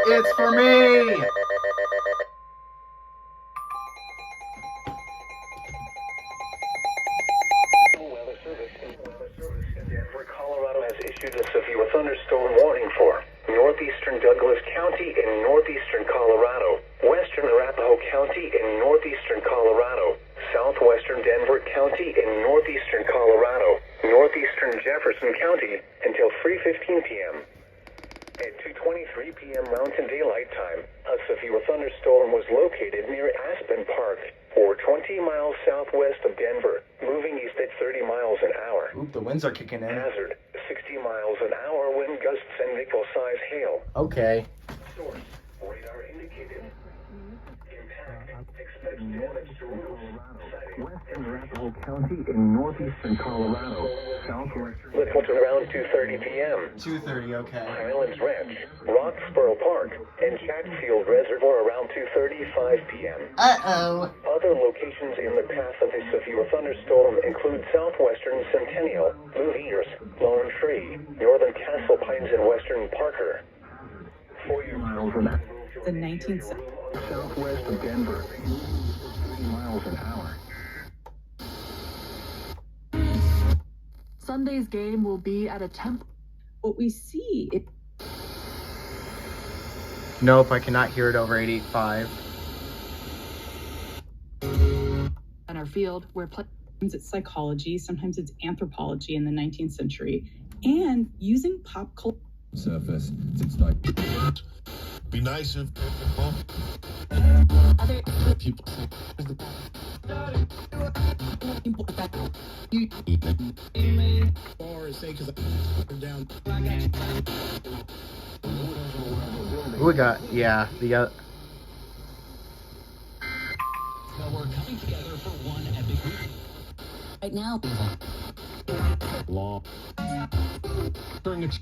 It's for me! Weather Service in Denver, Colorado has issued a severe thunderstorm warning for northeastern Douglas County in northeastern Colorado, western Arapahoe County in northeastern Colorado, southwestern Denver County in northeastern Colorado, northeastern Jefferson County until 3:15 p.m. At 2:23 p.m. Mountain Daylight Time, a severe thunderstorm was located near Aspen Park, or 20 miles southwest of Denver, moving east at 30 miles an hour. Oop, the winds are kicking in. Hazard, 60 miles an hour wind gusts and nickel-size hail. Okay. Source, radar indicated. Impact, expect damage to roofs. Western Arapahoe County in northeastern Colorado, southwestern. Littleton around 2:30 p.m. 2:30, okay. Highlands Ranch, Roxborough Park, and Chatfield Reservoir around 2:35 p.m. Uh-oh. Other locations in the path of the severe thunderstorm include southwestern Centennial, Louviers, Lone Tree, northern Castle Pines, and western Parker. 40 miles an hour. The 19th Southwest of Denver, 30 miles an hour. Sunday's game will be at a temp. What we see it. Nope, I cannot hear it over 885. On our field where Sometimes it's psychology, sometimes it's anthropology in the 19th century, and using pop culture. Surface since like be nice if other people down. Who we got? Yeah, the Now we're coming together for one epic week. right now. Law during its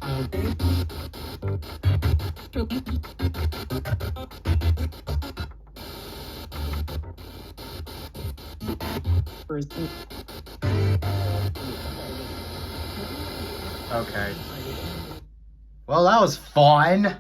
Okay. Well, that was fun.